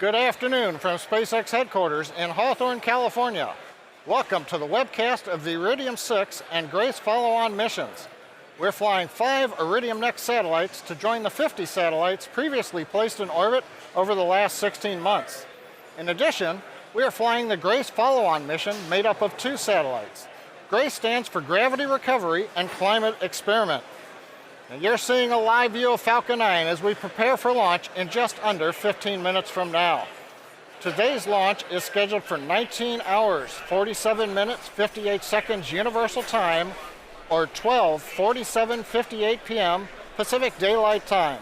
Good afternoon from SpaceX headquarters in Hawthorne, California. Welcome to the webcast of the Iridium 6 and Grace follow-on missions. We're flying 5 Iridium Next satellites to join the 50 satellites previously placed in orbit over the last 16 months. In addition, we are flying the Grace follow-on mission made up of 2 satellites. Grace stands for Gravity Recovery and Climate Experiment. And you're seeing a live view of Falcon 9 as we prepare for launch in just under 15 minutes from now. Today's launch is scheduled for 19 hours, 47 minutes, 58 seconds Universal Time, or 12:47:58 p.m. Pacific Daylight Time.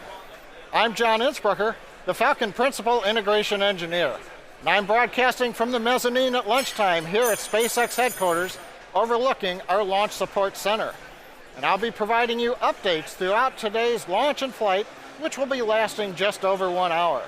I'm John Innsbrucker, the Falcon Principal Integration Engineer, and I'm broadcasting from the mezzanine at lunchtime here at SpaceX headquarters, overlooking our Launch Support Center. And I'll be providing you updates throughout today's launch and flight, which will be lasting just over 1 hour.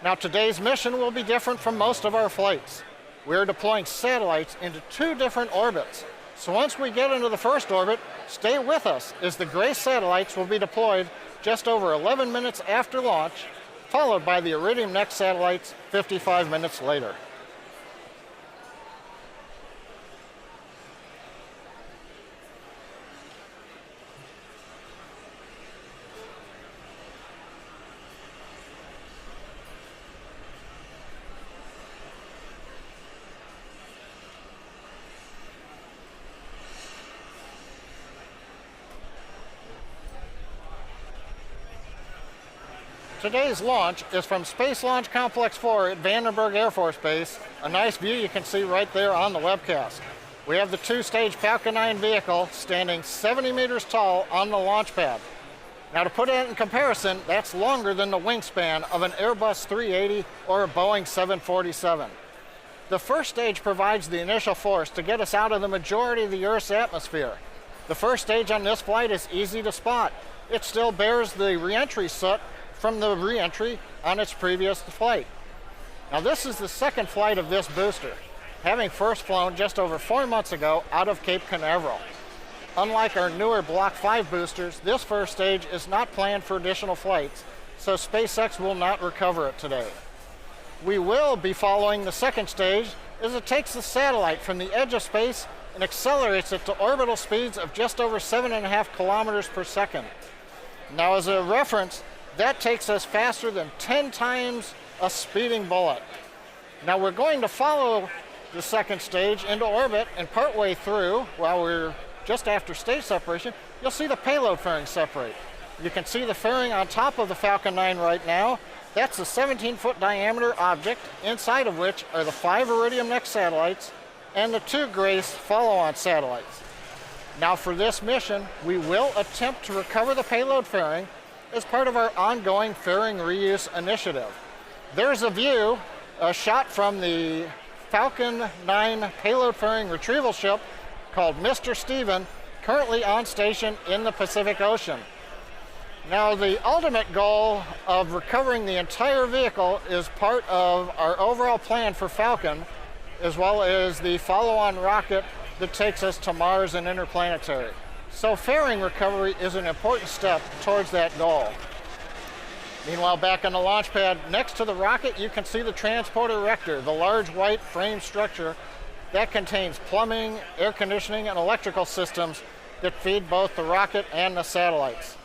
Now, today's mission will be different from most of our flights. We're deploying satellites into 2 different orbits. So once we get into the first orbit, stay with us as the Grace satellites will be deployed just over 11 minutes after launch, followed by the Iridium Next satellites 55 minutes later. Today's launch is from Space Launch Complex 4 at Vandenberg Air Force Base, a nice view you can see right there on the webcast. We have the 2-stage Falcon 9 vehicle standing 70 meters tall on the launch pad. Now, to put it in comparison, that's longer than the wingspan of an Airbus 380 or a Boeing 747. The first stage provides the initial force to get us out of the majority of the Earth's atmosphere. The first stage on this flight is easy to spot. It still bears the reentry soot from the re-entry on its previous flight. Now, this is the second flight of this booster, having first flown just over 4 months ago out of Cape Canaveral. Unlike our newer Block 5 boosters, this first stage is not planned for additional flights, so SpaceX will not recover it today. We will be following the second stage as it takes the satellite from the edge of space and accelerates it to orbital speeds of just over 7.5 kilometers per second. Now, as a reference, that takes us faster than 10 times a speeding bullet. Now, we're going to follow the second stage into orbit, and partway through, while we're just after stage separation, you'll see the payload fairing separate. You can see the fairing on top of the Falcon 9 right now. That's a 17-foot diameter object, inside of which are the 5 Iridium Next satellites and the 2 Grace follow-on satellites. Now, for this mission, we will attempt to recover the payload fairing as part of our ongoing fairing reuse initiative. There's a view, a shot from the Falcon 9 payload fairing retrieval ship called Mr. Steven, currently on station in the Pacific Ocean. Now, the ultimate goal of recovering the entire vehicle is part of our overall plan for Falcon, as well as the follow-on rocket that takes us to Mars and interplanetary. So fairing recovery is an important step towards that goal. Meanwhile, back on the launch pad, next to the rocket, you can see the transporter rector, the large white frame structure that contains plumbing, air conditioning, and electrical systems that feed both the rocket and the satellites.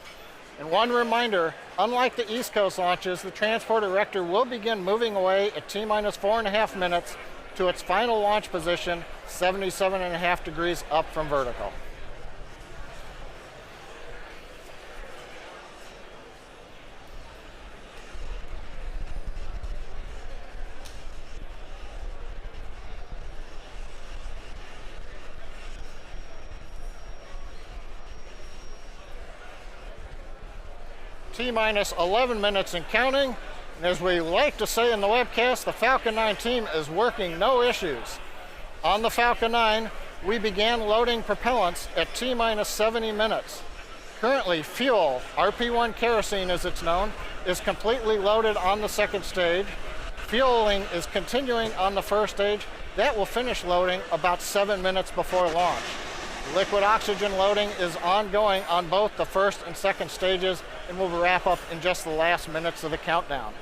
And one reminder, unlike the East Coast launches, the transporter rector will begin moving away at T-minus 4.5 minutes to its final launch position, 77.5 degrees up from vertical. T-minus 11 minutes and counting. And as we like to say in the webcast, the Falcon 9 team is working no issues. On the Falcon 9, we began loading propellants at T-minus 70 minutes. Currently, fuel, RP1 kerosene as it's known, is completely loaded on the second stage. Fueling is continuing on the first stage. That will finish loading about 7 minutes before launch. Liquid oxygen loading is ongoing on both the first and second stages and will wrap up in just the last minutes of the countdown.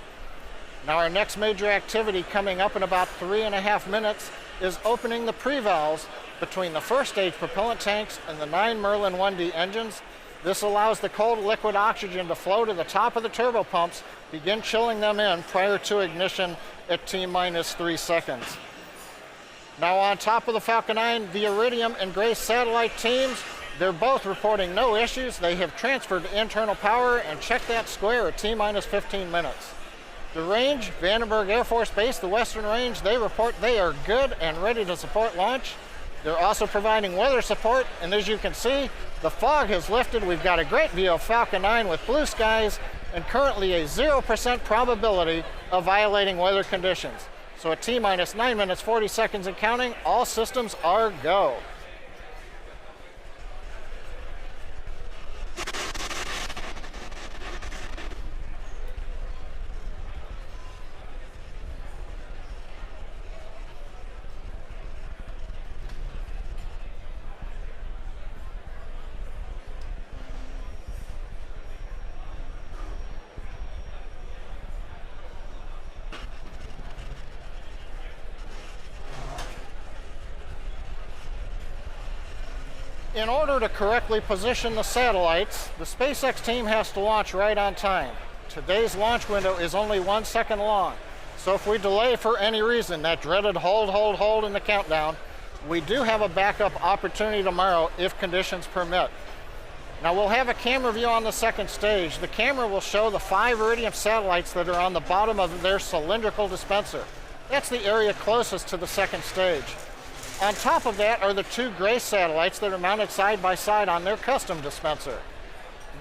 Now our next major activity coming up in about 3.5 minutes is opening the pre-valves between the first stage propellant tanks and the 9 Merlin 1D engines. This allows the cold liquid oxygen to flow to the top of the turbo pumps, begin chilling them in prior to ignition at T-minus 3 seconds. Now on top of the Falcon 9, the Iridium and Grace satellite teams, they're both reporting no issues. They have transferred to internal power and checked that square at T-minus 15 minutes. The range, Vandenberg Air Force Base, the Western Range, they report they are good and ready to support launch. They're also providing weather support, and as you can see, the fog has lifted. We've got a great view of Falcon 9 with blue skies and currently a 0% probability of violating weather conditions. So at T-minus 9 minutes, 40 seconds and counting, all systems are go. In order to correctly position the satellites, the SpaceX team has to launch right on time. Today's launch window is only 1 second long. So if we delay for any reason, that dreaded hold in the countdown, we do have a backup opportunity tomorrow if conditions permit. Now we'll have a camera view on the second stage. The camera will show the 5 Iridium satellites that are on the bottom of their cylindrical dispenser. That's the area closest to the second stage. On top of that are the 2 Grace satellites that are mounted side by side on their custom dispenser.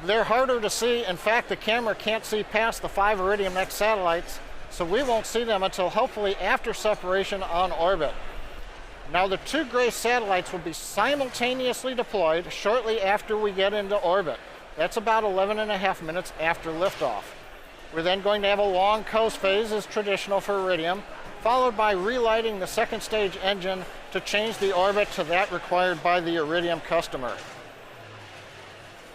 They're harder to see. In fact, the camera can't see past the 5 Iridium Next satellites, so we won't see them until hopefully after separation on orbit. Now the 2 Grace satellites will be simultaneously deployed shortly after we get into orbit. That's about 11.5 minutes after liftoff. We're then going to have a long coast phase as traditional for Iridium, followed by relighting the second stage engine to change the orbit to that required by the Iridium customer.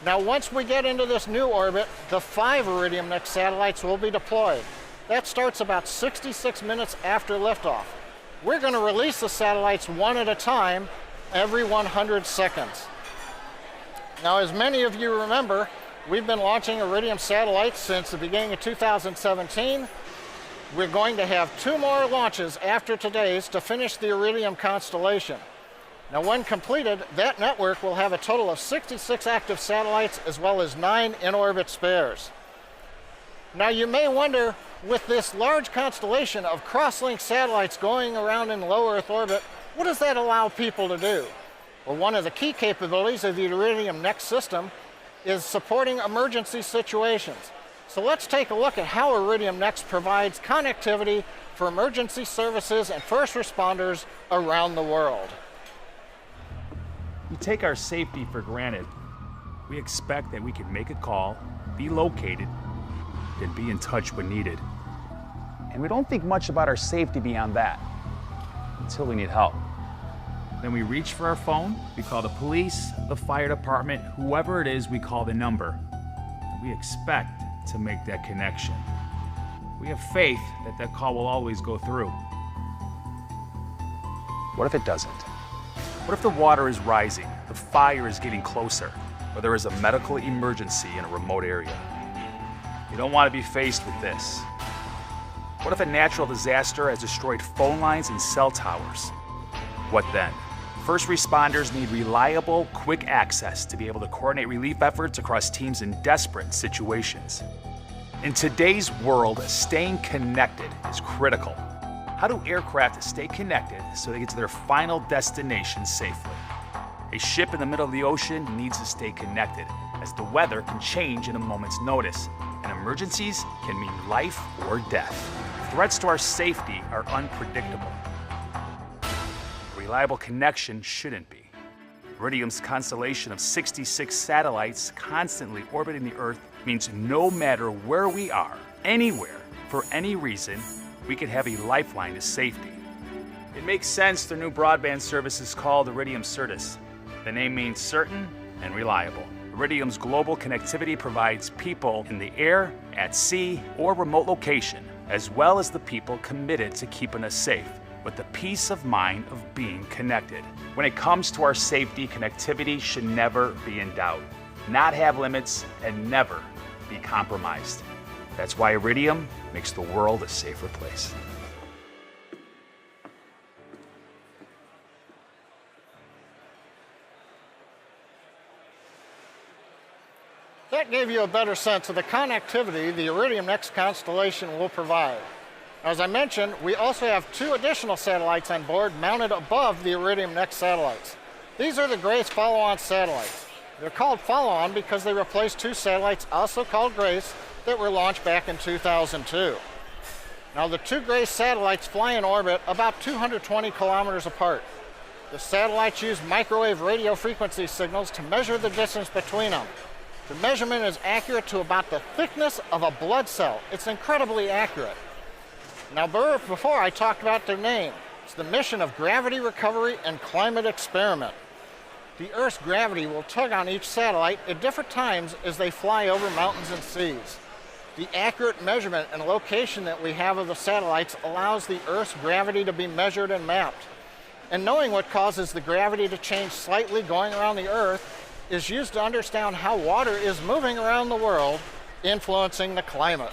Now once we get into this new orbit, the 5 Iridium Next satellites will be deployed. That starts about 66 minutes after liftoff. We're going to release the satellites one at a time every 100 seconds. Now as many of you remember, we've been launching Iridium satellites since the beginning of 2017. We're going to have 2 more launches after today's to finish the Iridium constellation. Now when completed, that network will have a total of 66 active satellites as well as 9 in-orbit spares. Now you may wonder, with this large constellation of cross-link satellites going around in low Earth orbit, what does that allow people to do? Well, one of the key capabilities of the Iridium Next system is supporting emergency situations. So let's take a look at how Iridium Next provides connectivity for emergency services and first responders around the world. We take our safety for granted. We expect that we can make a call, be located, and be in touch when needed. And we don't think much about our safety beyond that, until we need help. Then we reach for our phone, we call the police, the fire department, whoever it is, we call the number. We expect to make that connection. We have faith that that call will always go through. What if it doesn't? What if the water is rising, the fire is getting closer, or there is a medical emergency in a remote area? You don't want to be faced with this. What if a natural disaster has destroyed phone lines and cell towers? What then? First responders need reliable, quick access to be able to coordinate relief efforts across teams in desperate situations. In today's world, staying connected is critical. How do aircraft stay connected so they get to their final destination safely? A ship in the middle of the ocean needs to stay connected, as the weather can change in a moment's notice, and emergencies can mean life or death. Threats to our safety are unpredictable. Reliable connection shouldn't be. Iridium's constellation of 66 satellites constantly orbiting the Earth means no matter where we are, anywhere, for any reason, we could have a lifeline to safety. It makes sense the new broadband service is called Iridium Certus. The name means certain and reliable. Iridium's global connectivity provides people in the air, at sea, or remote location as well as the people committed to keeping us safe, with the peace of mind of being connected. When it comes to our safety, connectivity should never be in doubt, not have limits, and never be compromised. That's why Iridium makes the world a safer place. That gave you a better sense of the connectivity the Iridium NEXT constellation will provide. As I mentioned, we also have 2 additional satellites on board mounted above the Iridium NEXT satellites. These are the Grace follow-on satellites. They're called follow-on because they replace 2 satellites also called Grace that were launched back in 2002. Now the 2 Grace satellites fly in orbit about 220 kilometers apart. The satellites use microwave radio frequency signals to measure the distance between them. The measurement is accurate to about the thickness of a blood cell. It's incredibly accurate. Now, before I talked about their name, it's the mission of Gravity Recovery and Climate Experiment. The Earth's gravity will tug on each satellite at different times as they fly over mountains and seas. The accurate measurement and location that we have of the satellites allows the Earth's gravity to be measured and mapped. And knowing what causes the gravity to change slightly going around the Earth is used to understand how water is moving around the world, influencing the climate.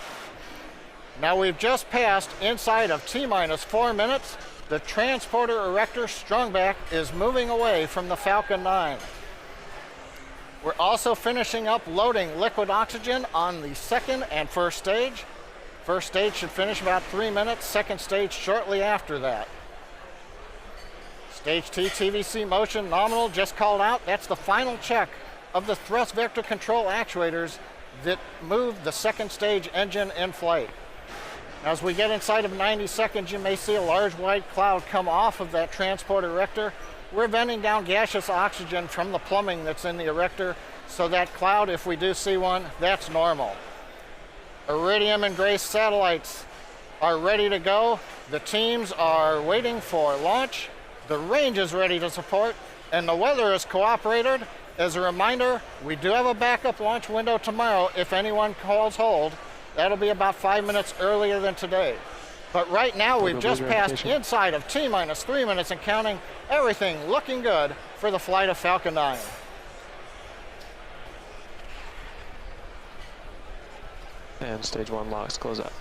Now we've just passed inside of T-minus 4 minutes. The transporter erector Strongback is moving away from the Falcon 9. We're also finishing up loading liquid oxygen on the second and first stage. First stage should finish about 3 minutes, second stage shortly after that. Stage T TVC motion nominal just called out. That's the final check of the thrust vector control actuators that move the second stage engine in flight. As we get inside of 90 seconds, you may see a large white cloud come off of that transport erector. We're venting down gaseous oxygen from the plumbing that's in the erector, so that cloud, if we do see one, that's normal. Iridium and Grace satellites are ready to go. The teams are waiting for launch. The range is ready to support, and the weather has cooperated. As a reminder, we do have a backup launch window tomorrow if anyone calls hold. That'll be about 5 minutes earlier than today. But right now, we've just passed inside of T-minus 3 minutes and counting. Everything looking good for the flight of Falcon 9. And stage 1 locks close out.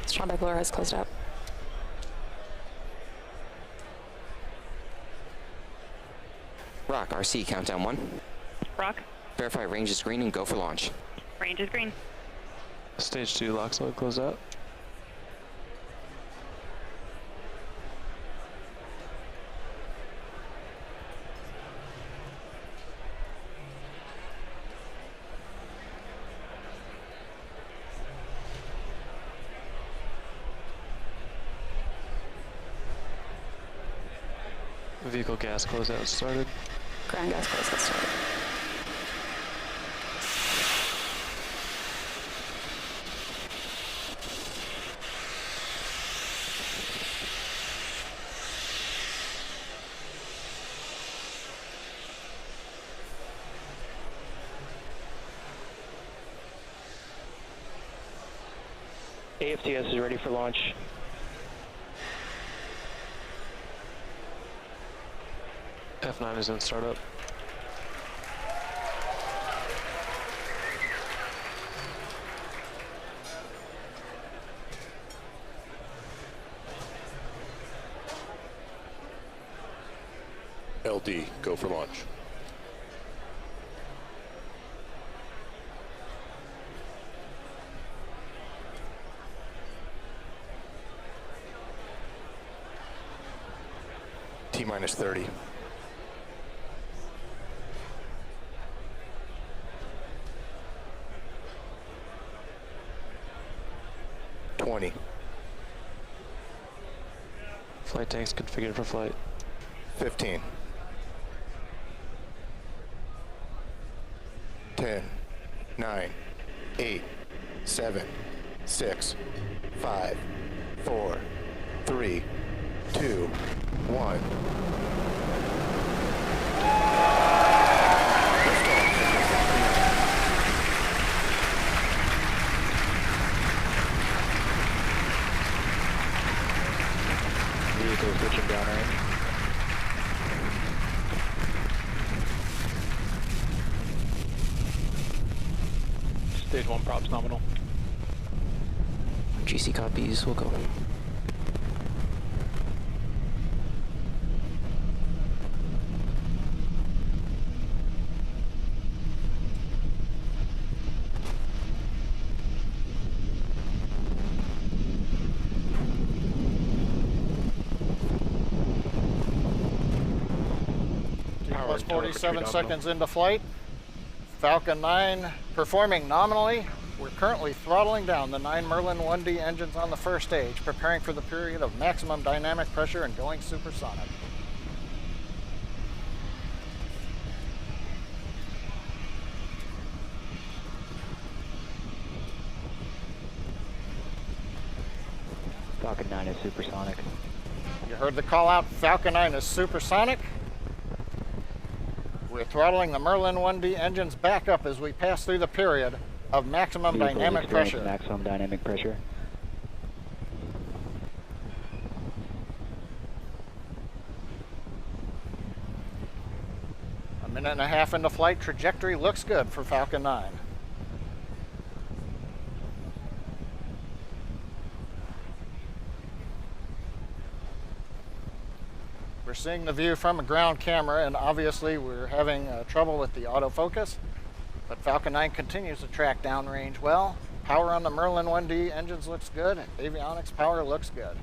Strongback lower has closed out. Rock, RC, countdown 1. Rock, Verify range is green and go for launch. range is green. Stage 2 locks mode close out. Vehicle gas closeout started. Ground gas closeout started. AFTS is ready for launch. F9 is in startup. LD, go for launch. T-minus 30. 20. Flight tanks configured for flight. 15. 10, 9, 8, 7, 6, 5, 4, 3, 2, 1. Vehicle switching downrange. Stage 1 props nominal. GC copies, we'll go. Plus 47 seconds into flight. Falcon 9 performing nominally. We're currently throttling down the 9 Merlin 1D engines on the first stage, preparing for the period of maximum dynamic pressure and going supersonic. Falcon 9 is supersonic. You heard the call out, Falcon 9 is supersonic. We're throttling the Merlin 1D engines back up as we pass through the period of maximum dynamic pressure. Maximum dynamic pressure. A minute and a half into flight, trajectory looks good for Falcon 9. We're seeing the view from a ground camera, and obviously we're having trouble with the autofocus, but Falcon 9 continues to track downrange well. Power on the Merlin 1D engines looks good. Avionics power looks good.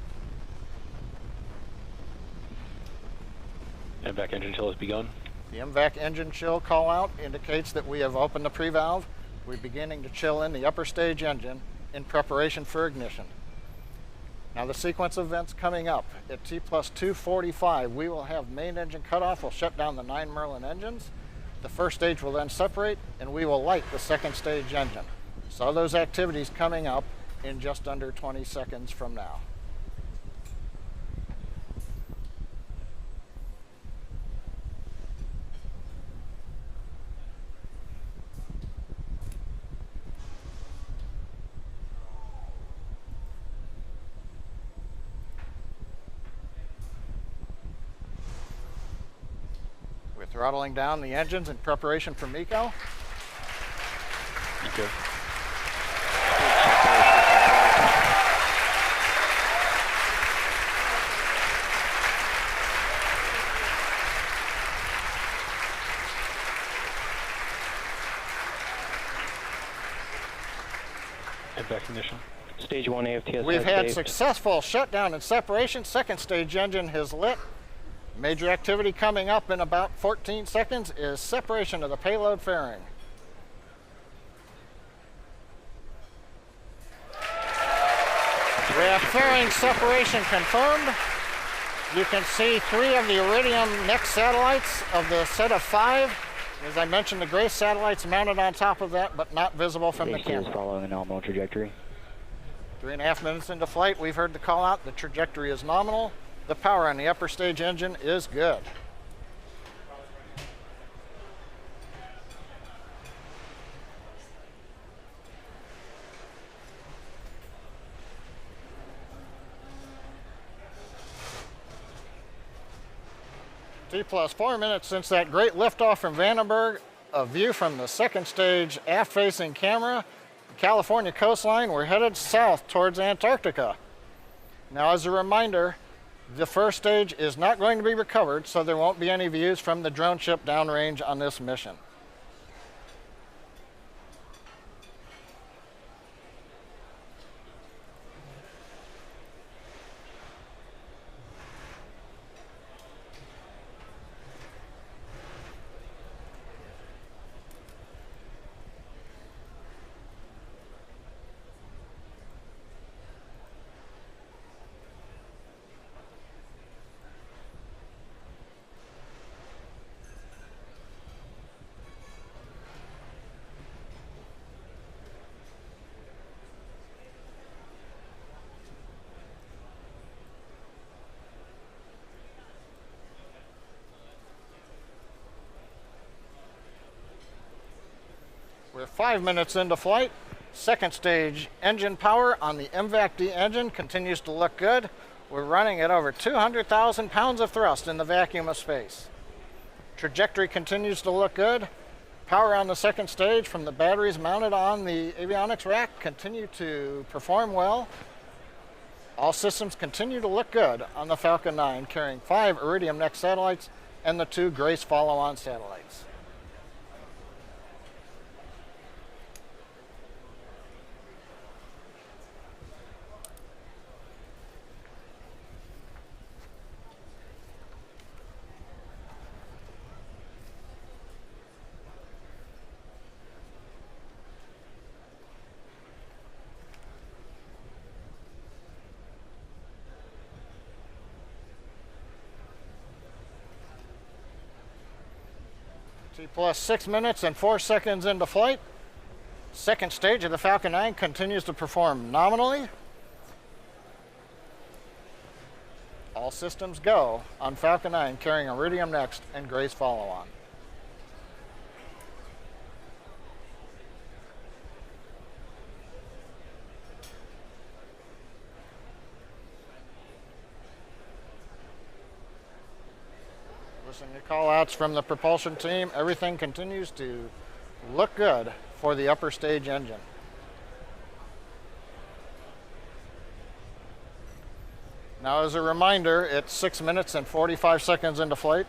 MVAC engine chill has begun. The MVAC engine chill call out indicates that we have opened the pre-valve. We're beginning to chill in the upper stage engine in preparation for ignition. Now the sequence of events coming up at T plus 245, we will have main engine cutoff. We'll shut down the 9 Merlin engines. The first stage will then separate, and we will light the second stage engine. So those activities coming up in just under 20 seconds from now. Throttling down the engines in preparation for MECO. Okay. MVAC ignition. Stage 1 AFTS. We've had successful shutdown and separation. Second stage engine has lit. Major activity coming up in about 14 seconds is separation of the payload fairing. We have fairing separation confirmed. You can see 3 of the Iridium next satellites of the set of 5. As I mentioned, the gray satellites mounted on top of that, but not visible from the camera. Is following a nominal trajectory. 3.5 minutes into flight, we've heard the call out. The trajectory is nominal. The power on the upper stage engine is good. T plus 4 minutes since that great liftoff from Vandenberg. A view from the second stage aft-facing camera. California coastline, we're headed south towards Antarctica. Now, as a reminder, the first stage is not going to be recovered, so there won't be any views from the drone ship downrange on this mission. We're 5 minutes into flight. Second stage engine power on the MVAC-D engine continues to look good. We're running at over 200,000 pounds of thrust in the vacuum of space. Trajectory continues to look good. Power on the second stage from the batteries mounted on the avionics rack continue to perform well. All systems continue to look good on the Falcon 9, carrying 5 Iridium Next satellites and the 2 Grace follow-on satellites. T plus 6 minutes and 4 seconds into flight. Second stage of the Falcon 9 continues to perform nominally. All systems go on Falcon 9 carrying Iridium Next and Grace follow-on. Listening to call outs from the propulsion team, everything continues to look good for the upper stage engine. Now, as a reminder, it's 6 minutes and 45 seconds into flight.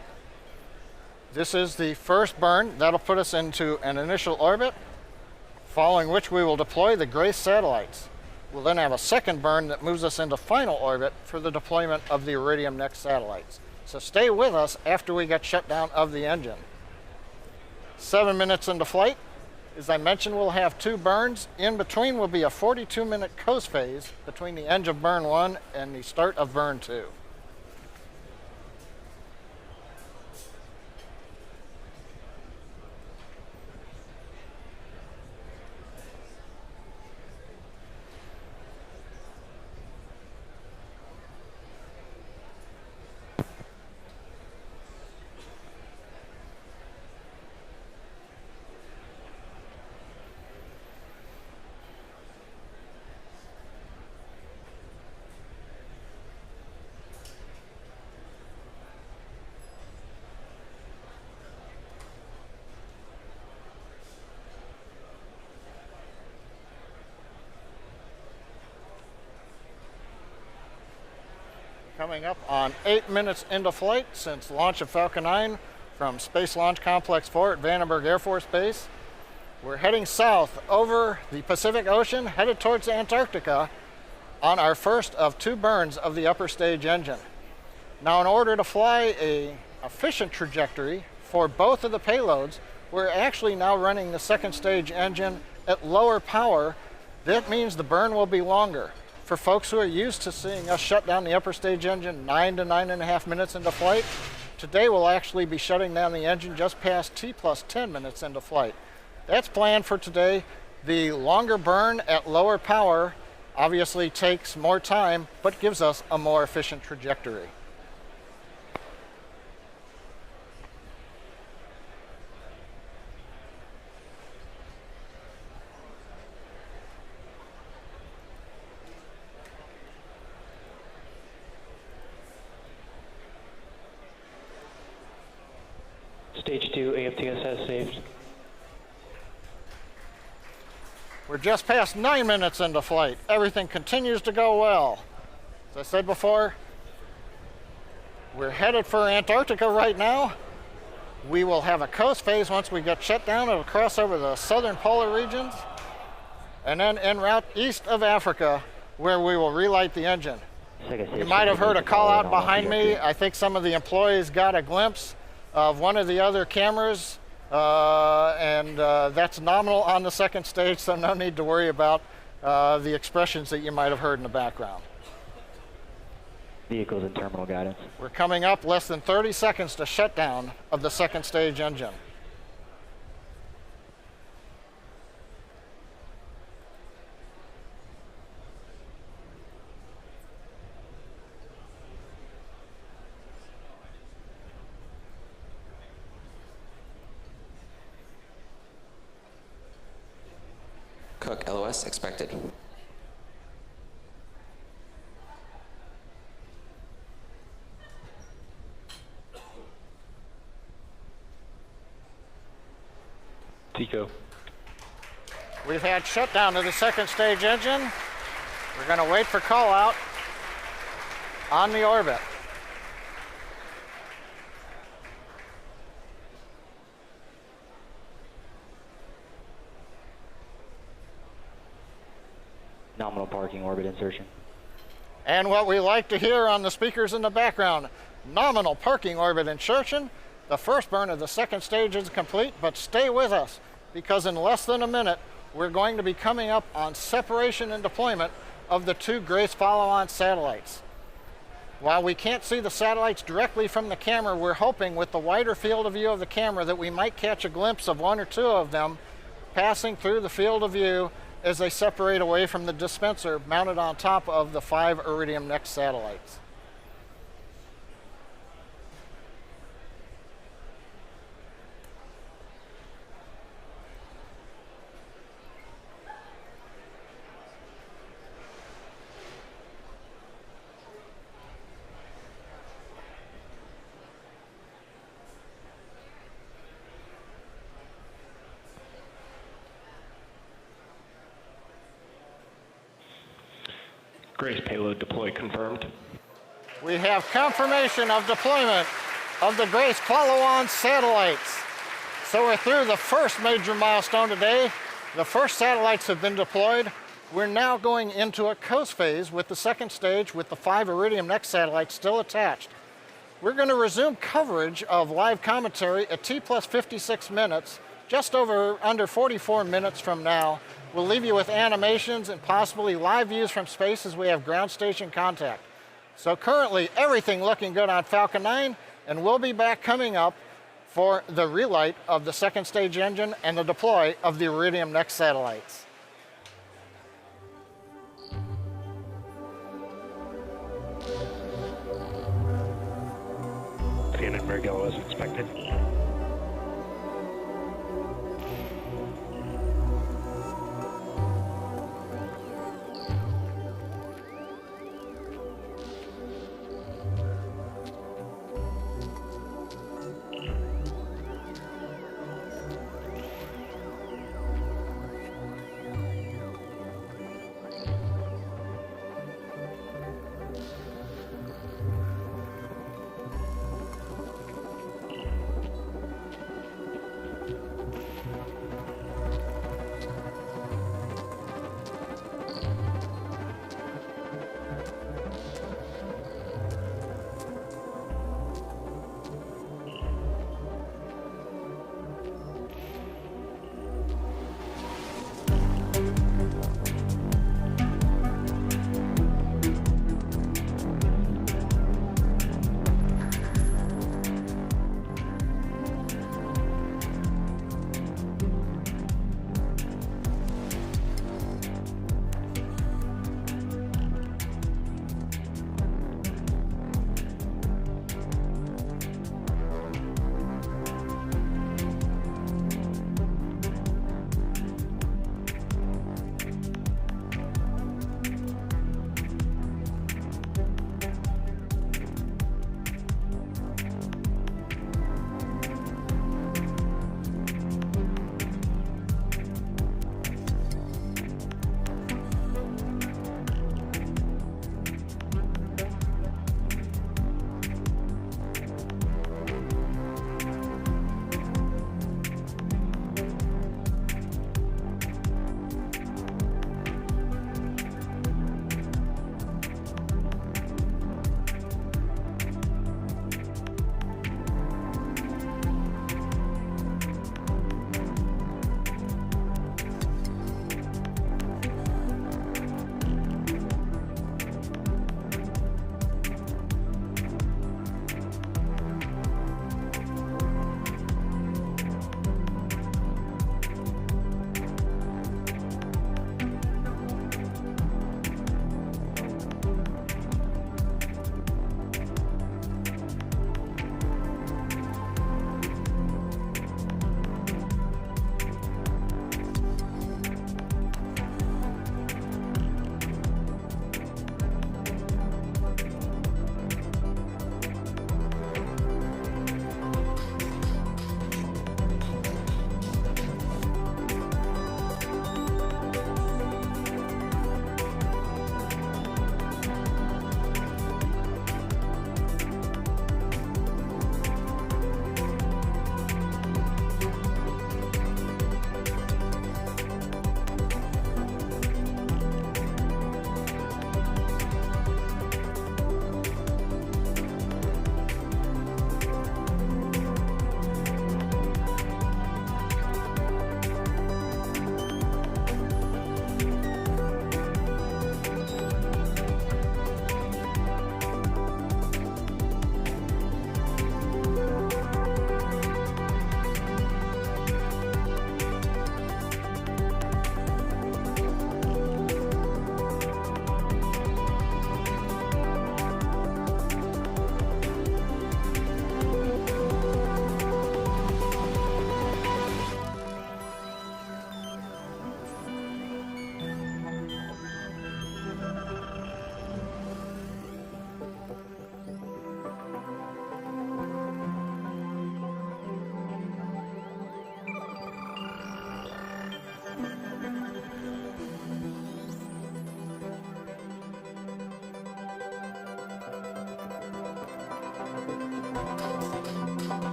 This is the first burn. That'll put us into an initial orbit, following which we will deploy the Grace satellites. We'll then have a second burn that moves us into final orbit for the deployment of the Iridium Next satellites. So stay with us after we get shut down of the engine. 7 minutes into flight. As I mentioned, we'll have 2 burns. In between will be a 42-minute coast phase between the end of burn 1 and the start of burn 2. Coming up on 8 minutes into flight since launch of Falcon 9 from Space Launch Complex 4 at Vandenberg Air Force Base. We're heading south over the Pacific Ocean, headed towards Antarctica on our first of 2 burns of the upper stage engine. Now, in order to fly an efficient trajectory for both of the payloads, we're actually now running the second stage engine at lower power. That means the burn will be longer. For folks who are used to seeing us shut down the upper stage engine 9 to 9.5 minutes into flight, today we'll actually be shutting down the engine just past T plus 10 minutes into flight. That's planned for today. The longer burn at lower power obviously takes more time, but gives us a more efficient trajectory. Stage 2 AFTS has saved. We're just past 9 minutes into flight. Everything continues to go well. As I said before, we're headed for Antarctica right now. We will have a coast phase once we get shut down. It'll cross over the southern polar regions and then en route east of Africa, where we will relight the engine. You might have heard a call out behind me. I think some of the employees got a glimpse of one of the other cameras, and that's nominal on the second stage, so no need to worry about the expressions that you might have heard in the background. Vehicles in terminal guidance. We're coming up less than 30 seconds to shutdown of the second stage engine. Cook, LOS expected. Tico. We've had shutdown of the second stage engine. We're going to wait for call out on the orbit. Nominal parking orbit insertion. And what we like to hear on the speakers in the background, nominal parking orbit insertion. The first burn of the second stage is complete, but stay with us because in less than a minute, we're going to be coming up on separation and deployment of the two Grace follow-on satellites. While we can't see the satellites directly from the camera, we're hoping with the wider field of view of the camera that we might catch a glimpse of one or two of them passing through the field of view as they separate away from the dispenser mounted on top of the 5 Iridium Next satellites. Grace payload deploy confirmed. We have confirmation of deployment of the Grace follow-on satellites. So we're through the first major milestone today. The first satellites have been deployed. We're now going into a coast phase with the second stage with the 5 Iridium Next satellites still attached. We're going to resume coverage of live commentary at T plus 56 minutes, just under 44 minutes from now. We'll leave you with animations and possibly live views from space as we have ground station contact. So currently, everything looking good on Falcon 9, and we'll be back coming up for the relight of the second stage engine and the deploy of the Iridium Next satellites. Vandenberg LOS expected.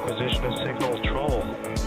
Acquisition of signal troll.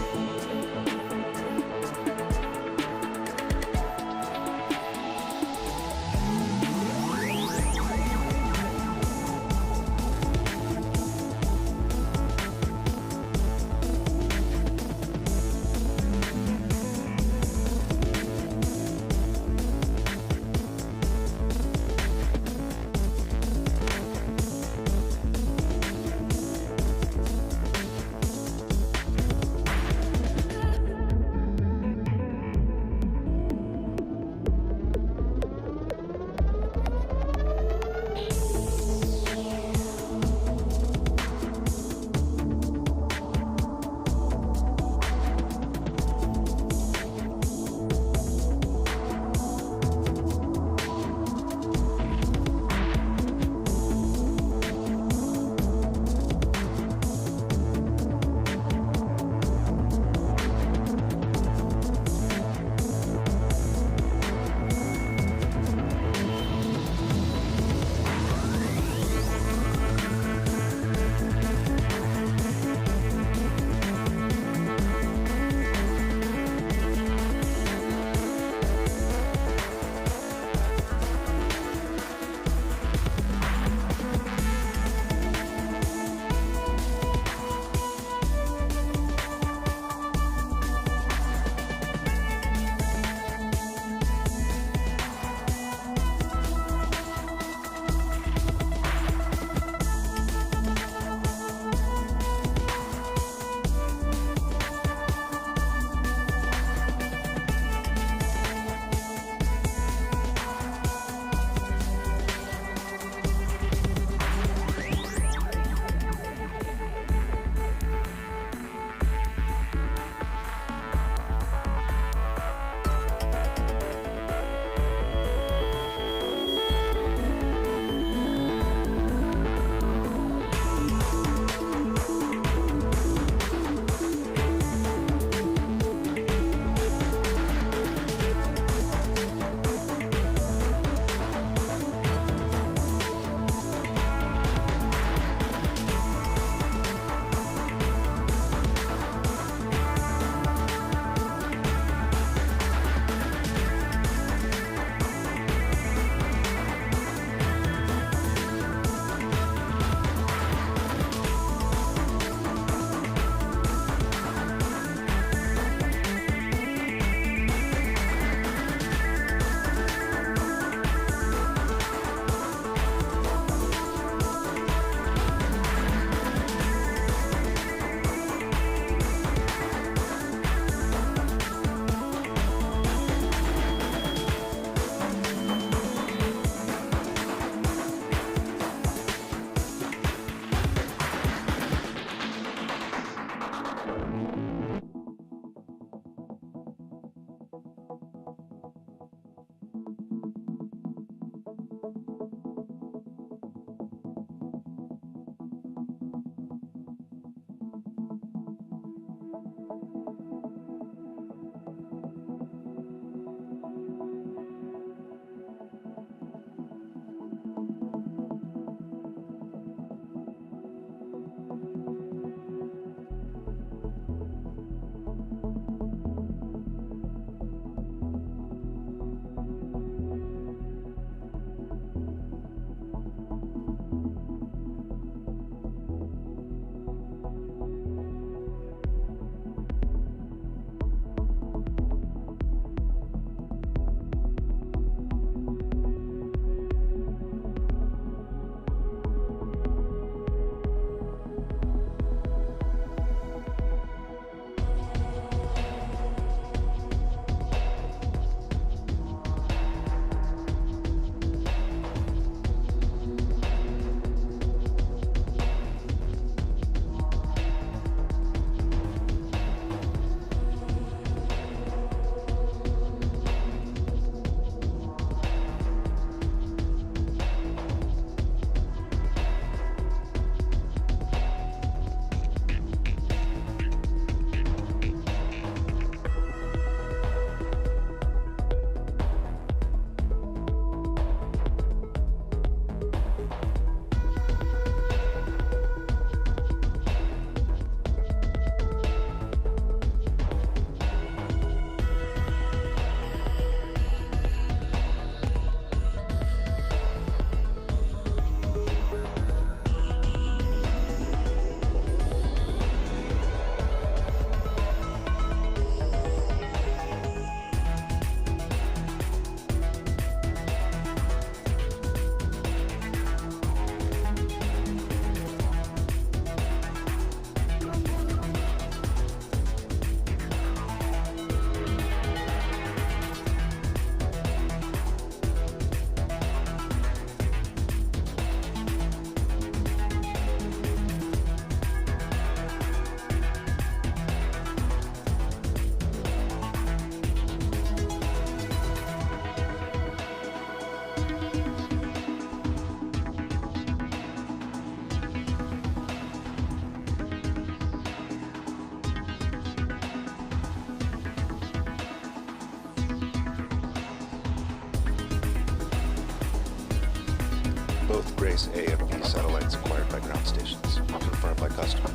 both Grace A and B satellites acquired by ground stations. Confirmed by customer.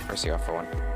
RC off for 1.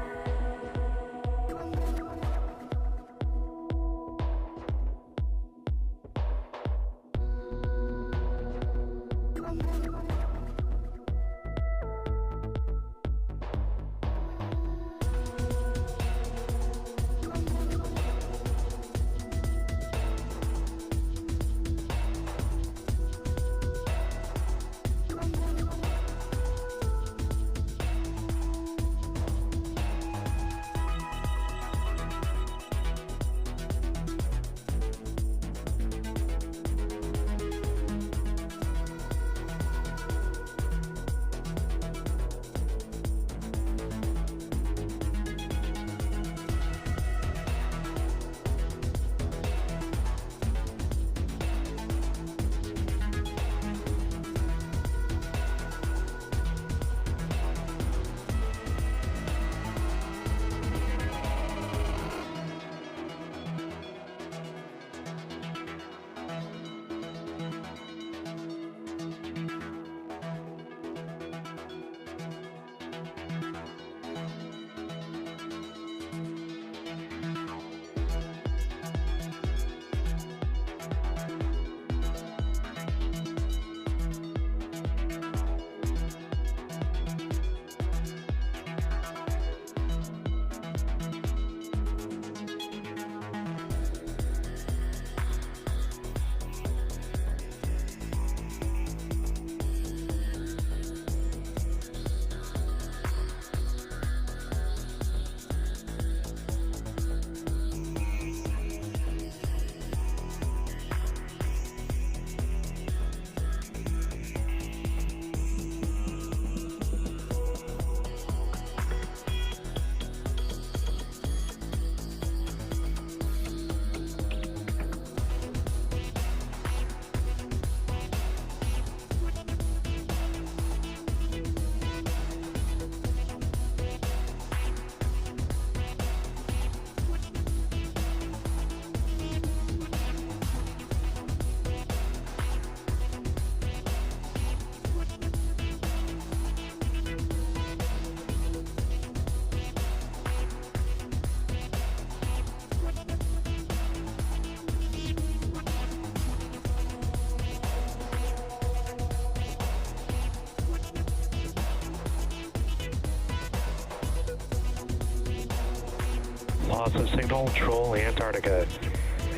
Loss of signal, troll, Antarctica.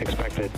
Expected.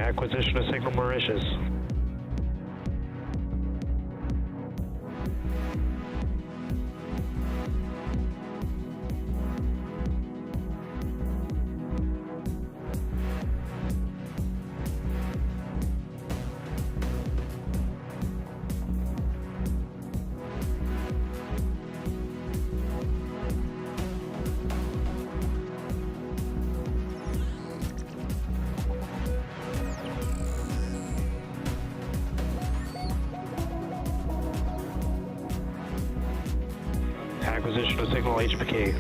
Acquisition of signal Mauritius. Acquisition of signal HPK.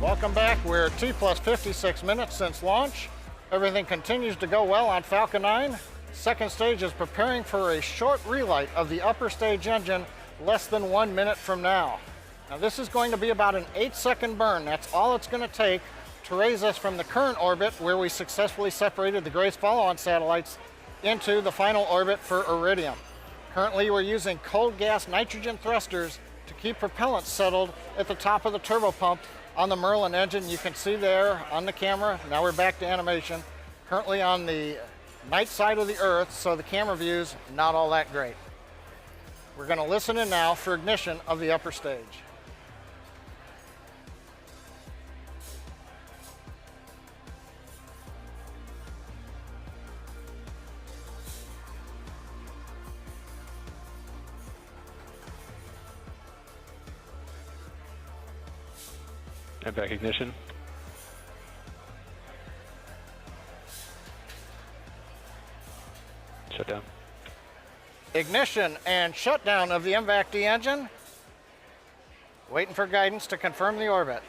Welcome back. We're T plus 56 minutes since launch. Everything continues to go well on Falcon 9. Second stage is preparing for a short relight of the upper stage engine less than 1 minute from now. Now this is going to be about an 8-second burn. That's all it's going to take to raise us from the current orbit where we successfully separated the Grace follow-on satellites into the final orbit for Iridium. Currently we're using cold gas nitrogen thrusters to keep propellant settled at the top of the turbopump on the Merlin engine. You can see there on the camera. Now we're back to animation. Currently on the night side of the Earth, so the camera view's not all that great. We're going to listen in now for ignition of the upper stage. And back ignition. Shut down. Ignition and shutdown of the MVAC-D engine. Waiting for guidance to confirm the orbit.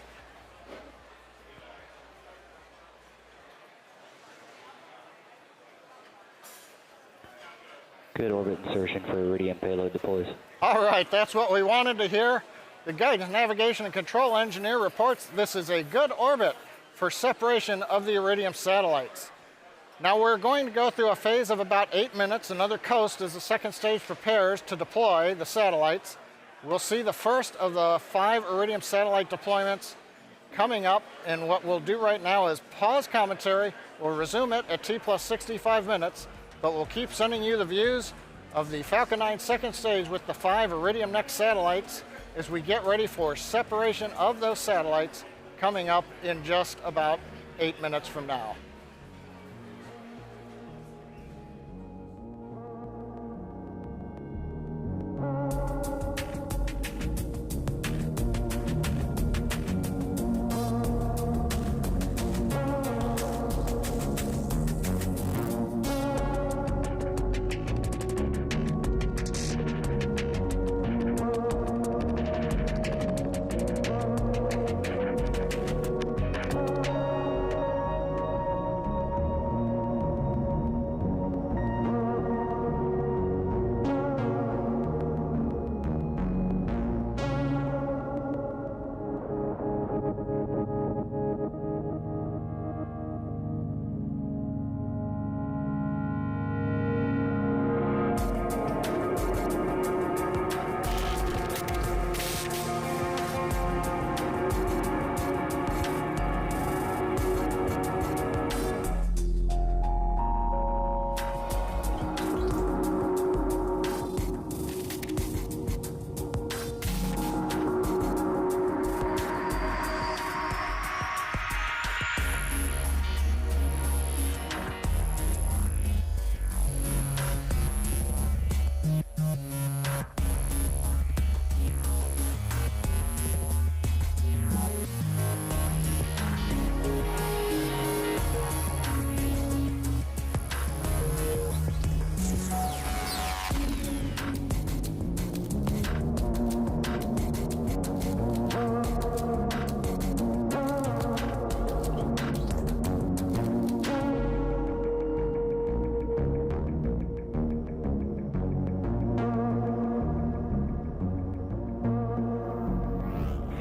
Good orbit insertion for Iridium payload deploys. All right, that's what we wanted to hear. The guidance, navigation, and control engineer reports this is a good orbit for separation of the Iridium satellites. Now we're going to go through a phase of about 8 minutes, another coast as the second stage prepares to deploy the satellites. We'll see the first of the 5 Iridium satellite deployments coming up, and what we'll do right now is pause commentary. We'll resume it at T plus 65 minutes, but we'll keep sending you the views of the Falcon 9 second stage with the 5 Iridium Next satellites as we get ready for separation of those satellites coming up in just about 8 minutes from now.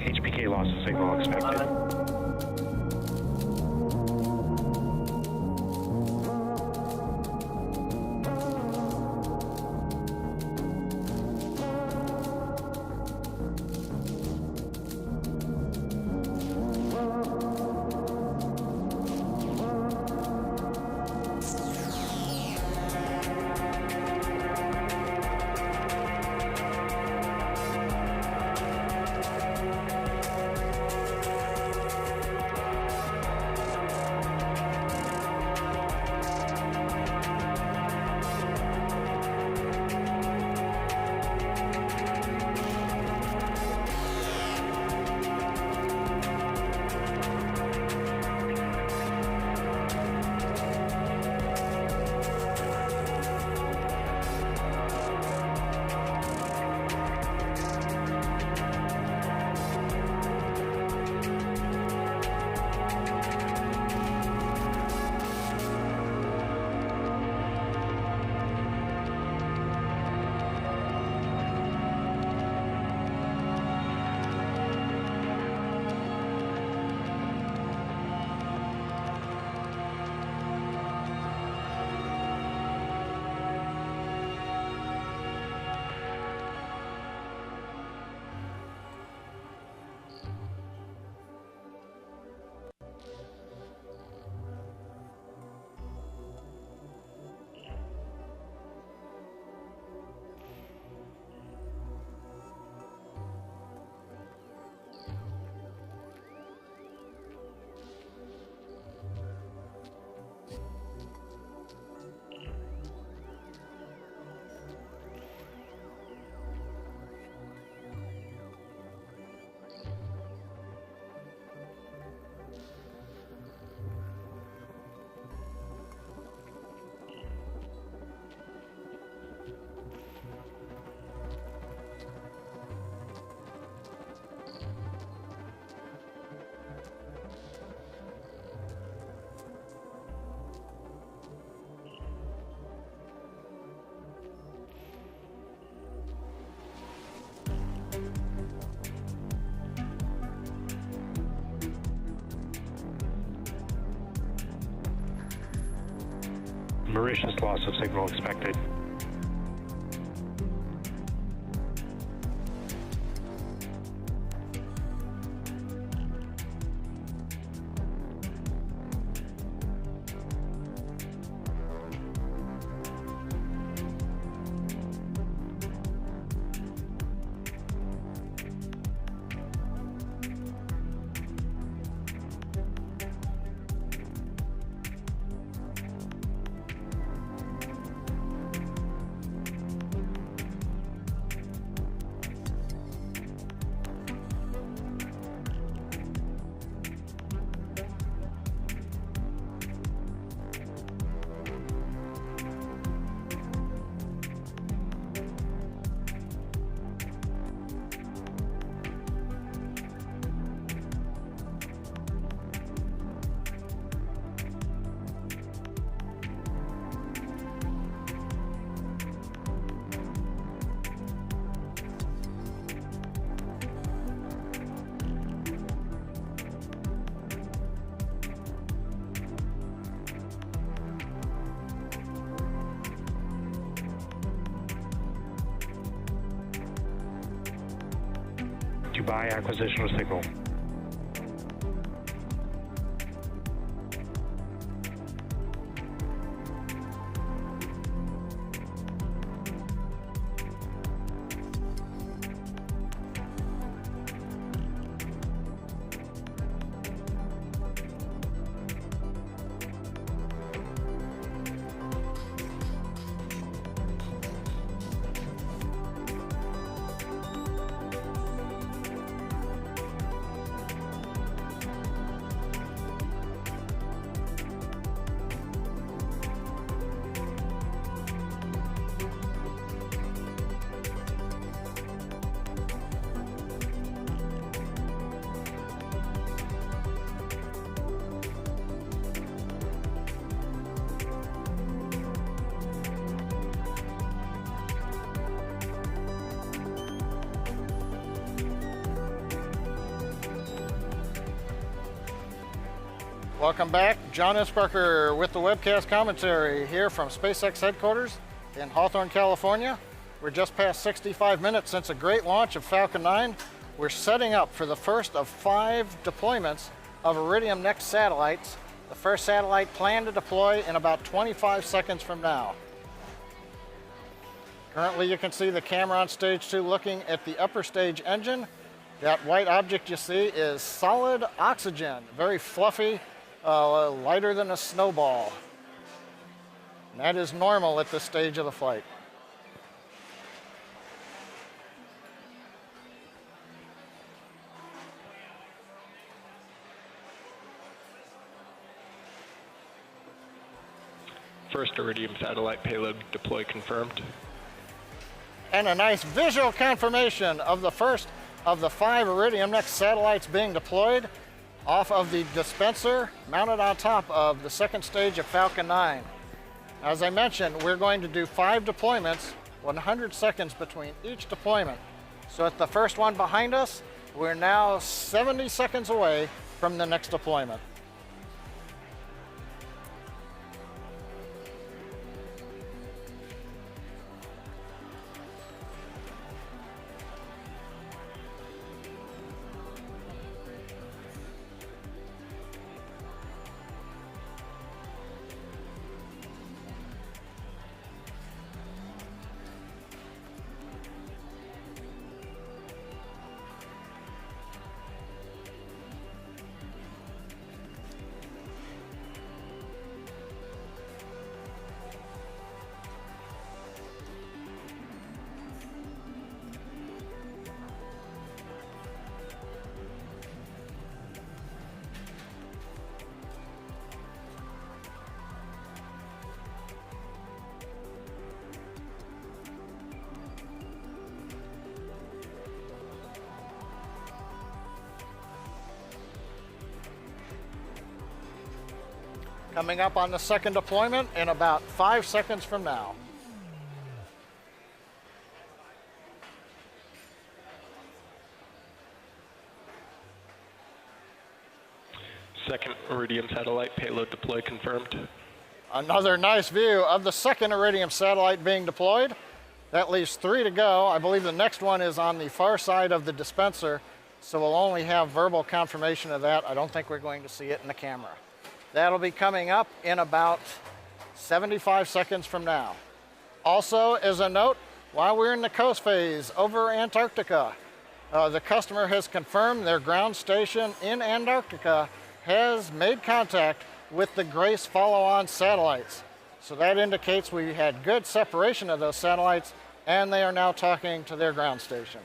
HPK loss of signal expected. Mauritius loss of signal expected. Dubai acquisition of signal. Welcome back. John Isbarker with the webcast commentary here from SpaceX headquarters in Hawthorne, California. We're just past 65 minutes since a great launch of Falcon 9. We're setting up for the first of 5 deployments of Iridium Next satellites. The first satellite planned to deploy in about 25 seconds from now. Currently you can see the camera on stage 2 looking at the upper stage engine. That white object you see is solid oxygen, very fluffy, lighter than a snowball. And that is normal at this stage of the flight. First Iridium satellite payload deploy confirmed. And a nice visual confirmation of the first of the 5 Iridium Next satellites being deployed off of the dispenser mounted on top of the second stage of Falcon 9. As I mentioned, we're going to do 5 deployments, 100 seconds between each deployment. So at the first one behind us, we're now 70 seconds away from the next deployment. Coming up on the second deployment in about 5 seconds from now. Second Iridium satellite payload deploy confirmed. Another nice view of the second Iridium satellite being deployed. That leaves 3 to go. I believe the next one is on the far side of the dispenser, so we'll only have verbal confirmation of that. I don't think we're going to see it in the camera. That'll be coming up in about 75 seconds from now. Also, as a note, while we're in the coast phase over Antarctica, the customer has confirmed their ground station in Antarctica has made contact with the Grace follow-on satellites. So that indicates we had good separation of those satellites, and they are now talking to their ground station.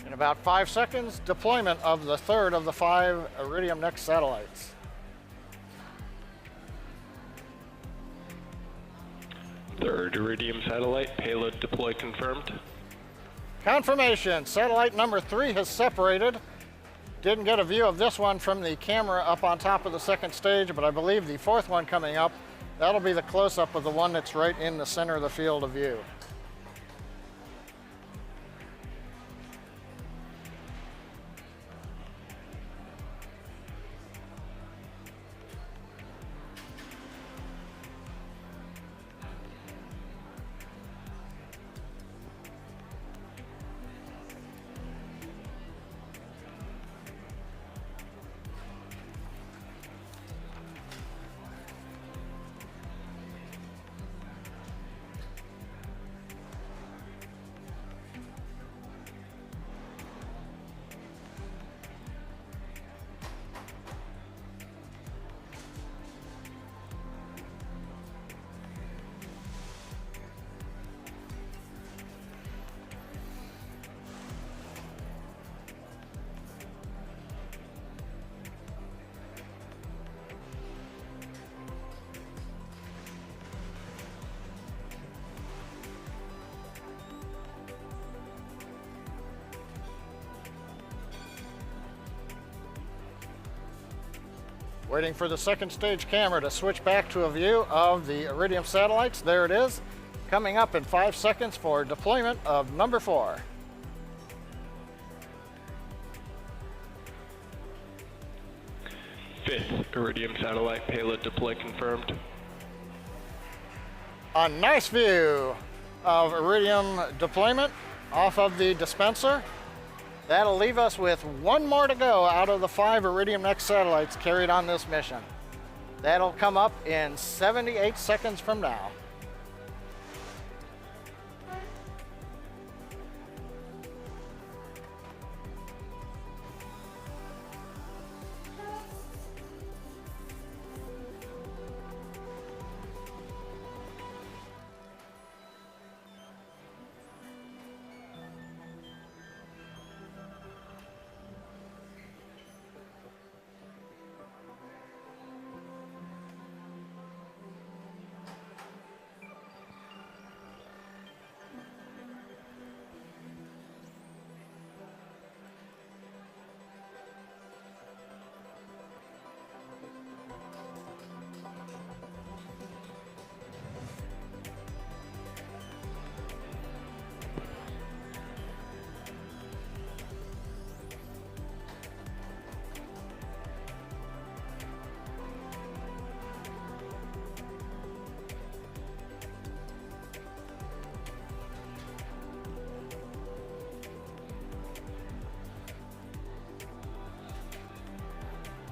In about 5 seconds, deployment of the third of the 5 Iridium Next satellites. Third Iridium satellite, payload deploy confirmed. Confirmation, satellite number 3 has separated. Didn't get a view of this one from the camera up on top of the second stage, but I believe the 4th one coming up, that'll be the close-up of the one that's right in the center of the field of view. Waiting for the second stage camera to switch back to a view of the Iridium satellites. There it is, coming up in 5 seconds for deployment of number 4. Fifth Iridium satellite, payload deploy confirmed. A nice view of Iridium deployment off of the dispenser. That'll leave us with 1 more to go out of the 5 Iridium Next satellites carried on this mission. That'll come up in 78 seconds from now.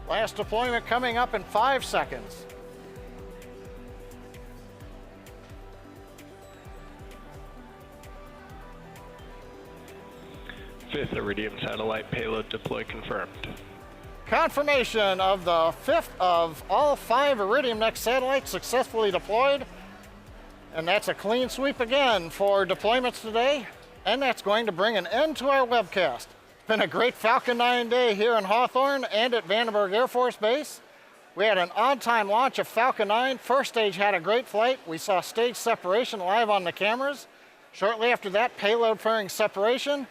Last deployment coming up in 5 seconds. Fifth Iridium satellite, payload deploy confirmed. Confirmation of the 5th of all 5 Iridium Next satellites successfully deployed. And that's a clean sweep again for deployments today. And that's going to bring an end to our webcast. It's been a great Falcon 9 day here in Hawthorne and at Vandenberg Air Force Base. We had an on-time launch of Falcon 9. First stage had a great flight. We saw stage separation live on the cameras. Shortly after that, payload fairing separation.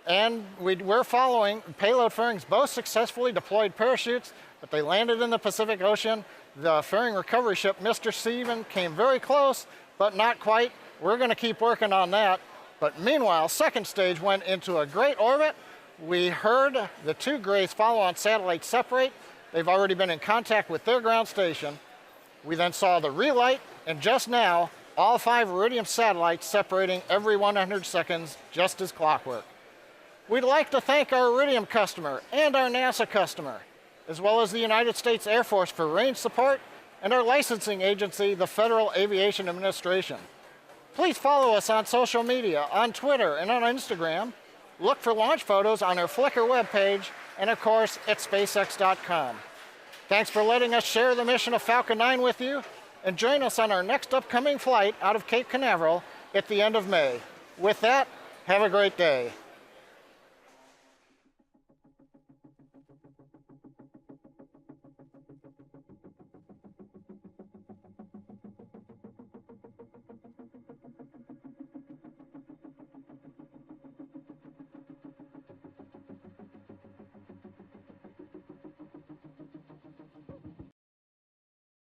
And we're following payload fairings. Both successfully deployed parachutes, but they landed in the Pacific Ocean. The fairing recovery ship, Mr. Steven, came very close, but not quite. We're going to keep working on that. But meanwhile, second stage went into a great orbit. We heard the 2 Grace follow-on satellites separate. They've already been in contact with their ground station. We then saw the relight, and just now, all 5 Iridium satellites separating every 100 seconds, just as clockwork. We'd like to thank our Iridium customer and our NASA customer, as well as the United States Air Force for range support, and our licensing agency, the Federal Aviation Administration. Please follow us on social media, on Twitter and on Instagram. Look for launch photos on our Flickr webpage, and of course, at SpaceX.com. Thanks for letting us share the mission of Falcon 9 with you, and join us on our next upcoming flight out of Cape Canaveral at the end of May. With that, have a great day.